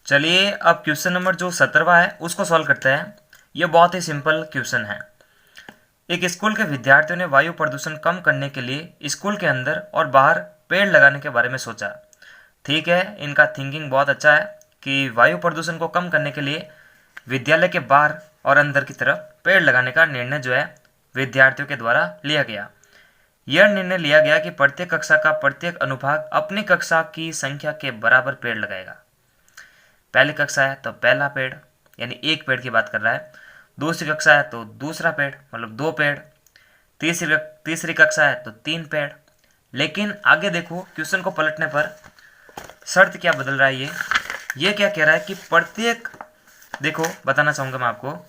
चलिए अब question number जो 17वां है उसको सॉल्व करते हैं। ये बहुत ही सिंपल क्वेश्चन है। एक स्कूल के विद्यार्थियों ने वायु प्रदूषण कम करने के लिए स्कूल के अंदर और बाहर पेड़ लगाने के बारे में सोचा। ठीक है, इनका थिंकिंग बहुत अच्छा है कि वायु प्रदूषण को कम करने के लिए विद्यालय के बाहर और अंदर की तरफ पेड़ लगाने का निर्णय जो है विद्यार्थियों के द्वारा लिया गया। यह निर्णय लिया गया कि प्रत्येक कक्षा का प्रत्येक अनुभाग अपनी कक्षा की संख्या के बराबर पेड़ लगाएगा। पहली कक्षा है तो पहला पेड़, यानी एक पेड़ की बात कर रहा है। दूसरी कक्षा है तो दूसरा पेड़, मतलब दो पेड़। तीसरी कक्षा है तो तीन पेड़। लेकिन आगे देखो, क्वेश्चन को पलटने पर शर्त क्या बदल रहा है। ये क्या कह रहा है कि प्रत्येक, देखो बताना चाहूँगा मैं आपको,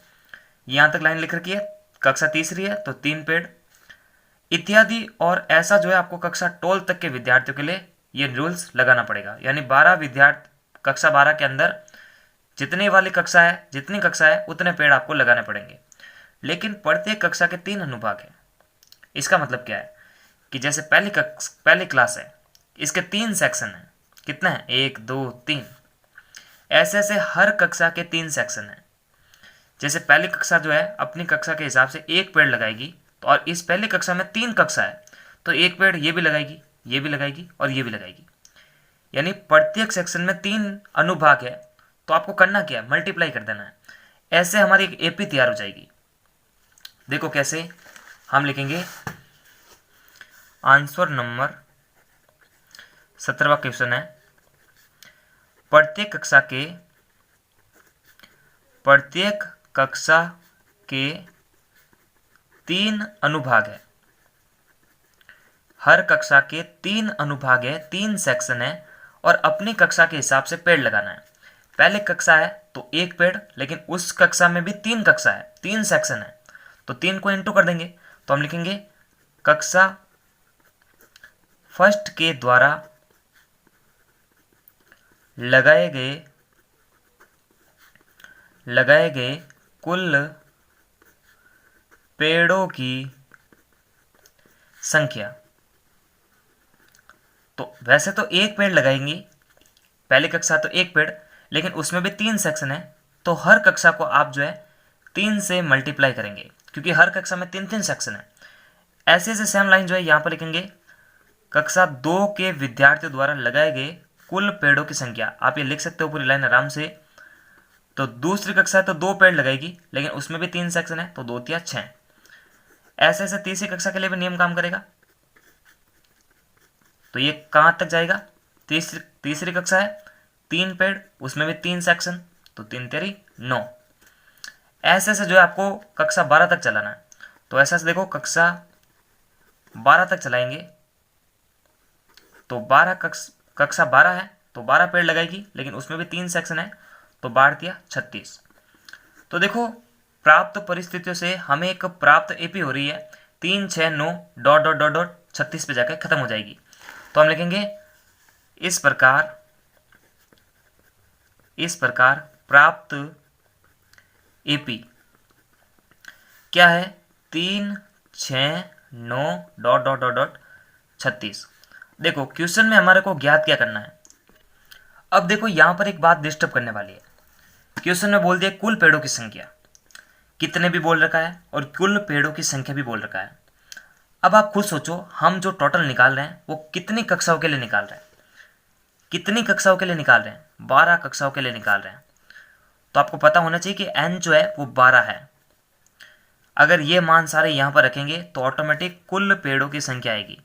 यहाँ तक लाइन लिख रखी है, कक्षा तीसरी है तो तीन पेड़ इत्यादि। और ऐसा जो है आपको कक्षा 12 तक के विद्यार्थियों के लिए ये रूल्स लगाना पड़ेगा। यानी 12 विद्यार्थी, कक्षा 12 के अंदर जितनी वाली कक्षा है, जितनी कक्षा है उतने पेड़ आपको लगाने पड़ेंगे। लेकिन प्रत्येक कक्षा के तीन अनुभाग है। इसका मतलब क्या है कि जैसे पहली क्लास है, इसके तीन सेक्शन हैं। कितने हैं? 1 2 3। ऐसे ऐसे हर कक्षा के तीन सेक्शन हैं। जैसे पहली कक्षा जो है अपनी कक्षा के हिसाब से एक पेड़ लगाएगी, तो और इस पहली कक्षा में तीन कक्षा है तो एक पेड़ ये भी लगाएगी, ये भी लगाएगी और ये भी लगाएगी। यानी प्रत्येक सेक्शन में तीन अनुभाग है, तो आपको करना क्या है, मल्टीप्लाई कर देना है। ऐसे हमारी एक एपी तैयार हो जाएगी। देखो कैसे हम लिखेंगे। आंसर नंबर 17वां क्वेश्चन है, प्रत्येक कक्षा के तीन अनुभाग है। हर कक्षा के तीन अनुभाग है, तीन सेक्शन है और अपनी कक्षा के हिसाब से पेड़ लगाना है। पहले कक्षा है तो एक पेड़, लेकिन उस कक्षा में भी तीन कक्षा है, तीन सेक्शन है, तो तीन को इंटू कर देंगे तो हम लिखेंगे कक्षा फर्स्ट के द्वारा लगाए गए कुल पेड़ों की संख्या। तो वैसे तो एक पेड़ लगाएंगी, पहली कक्षा तो एक पेड़, लेकिन उसमें भी तीन सेक्शन है, तो हर कक्षा को आप जो है तीन से मल्टीप्लाई करेंगे, क्योंकि हर कक्षा में तीन तीन सेक्शन है। ऐसे ऐसे सेम लाइन जो है यहाँ पर लिखेंगे, कक्षा 2 के विद्यार्थियों द्वारा लगाए गए कुल पेड़ों की संख्या। आप ये लिख सकते हो पूरी लाइन आराम से। तो दूसरी कक्षा तो दो पेड़ लगाएगी, लेकिन उसमें भी तीन सेक्शन है, तो दो तिया 6। ऐसे ऐसे तीसरी कक्षा के लिए भी नियम काम करेगा। तो ये कहाँ तक जाएगा, तीसरी कक्षा है, तीन पेड़, उसमें भी तीन सेक्शन, तो तीन तेरी 9। ऐसे ऐसे जो है आपको कक्षा 12 तक चलाना है। तो ऐसा से देखो, कक्षा 12 तक चलाएंगे तो कक्षा 12 है तो 12 पेड़ लगाएगी, लेकिन उसमें भी तीन सेक्शन है, तो 12 तिया 36। तो देखो, प्राप्त परिस्थितियों से हमें एक प्राप्त एपी हो रही है 3 6 9 डॉट डॉट डॉट डॉट 36 पे जाकर खत्म हो जाएगी। तो हम लिखेंगे इस प्रकार प्राप्त एपी क्या है, 3 6 9 डॉट डॉट डॉट डॉट 36। देखो क्वेश्चन में हमारे को ज्ञात क्या करना है। अब देखो यहां पर एक बात डिस्टर्ब करने वाली है। क्वेश्चन में बोल दिया कुल पेड़ों की संख्या, कितने भी बोल रखा है और कुल पेड़ों की संख्या भी बोल रखा है। अब आप खुद सोचो, हम जो टोटल निकाल रहे हैं वो कितनी कक्षाओं के लिए निकाल रहे हैं, कितनी कक्षाओं के लिए निकाल रहे हैं, 12 कक्षाओं के लिए निकाल रहे हैं। तो आपको पता होना चाहिए कि n जो है वो 12 है। अगर ये मान सारे यहाँ पर रखेंगे तो ऑटोमेटिक कुल पेड़ों की संख्या आएगी।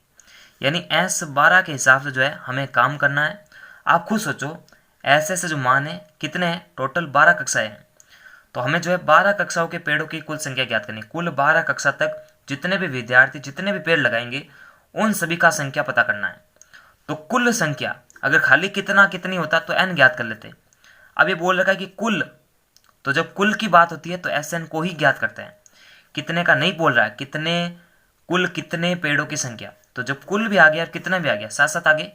यानी S12 के हिसाब से जो है हमें काम करना है। आप खुद सोचो, ऐसे ऐसे जो मान है कितने हैं, टोटल 12 कक्षाएं हैं, तो हमें जो है 12 कक्षाओं के पेड़ों की कुल संख्या ज्ञात करनी है। कुल 12 कक्षा तक जितने भी विद्यार्थी जितने भी पेड़ लगाएंगे उन सभी का संख्या पता करना है। तो कुल संख्या अगर खाली कितना कितनी होता तो n ज्ञात कर लेते। अब ये बोल रखा है कि कुल, तो जब कुल की बात होती है तो SN को ही ज्ञात करते हैं, कितने का नहीं बोल रहा है, कुल कितने पेड़ों की संख्या। तो जब कुल भी आ गया और कितना भी आ गया साथ साथ आगे,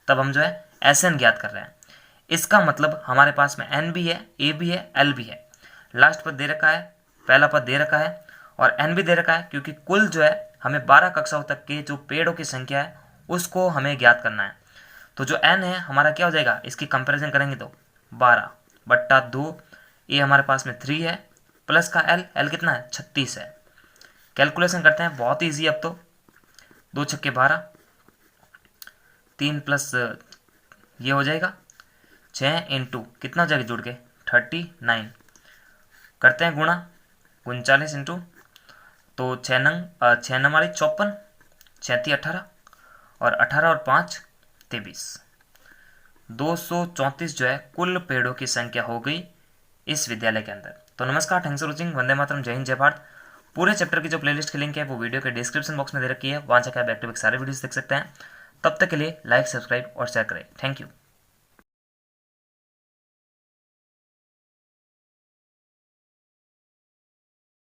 तब हम जो है SN ज्ञात कर रहे हैं। इसका मतलब हमारे पास में n भी है, a भी है, l भी है। लास्ट पद दे रखा है, पहला पद दे रखा है और n भी दे रखा है, क्योंकि कुल जो है हमें 12 कक्षाओं तक के जो पेड़ों की संख्या है उसको हमें ज्ञात करना है। तो जो n है हमारा क्या हो जाएगा, इसकी कंपैरिजन करेंगे तो 12, बट्टा 2, ये हमारे पास में 3 है, प्लस का एल, एल कितना है 36 है। कैलकुलेशन करते हैं, बहुत ईजी अब तो। 2 छक्के 12, 3 प्लस ये हो जाएगा 6 इंटू कितना हो जाएगा जुड़ के 39। करते हैं गुणा, 39 इंटू, तो 6 हमारी 54, 36 18, और 18 और 5 23। 234 जो है कुल पेड़ों की संख्या हो गई इस विद्यालय के अंदर। तो नमस्कार, thanks for watching, Vande Mataram, जय हिंद जय भारत। पूरे चैप्टर की जो प्लेलिस्ट की लिंक है वो वीडियो के डिस्क्रिप्शन बॉक्स में दे रखी है, वहाँ जाकर आप बैक टू बैक सारे वीडियोस देख सकते हैं। तब तक के लिए लाइक, सब्सक्राइब और शेयर करें। Thank you.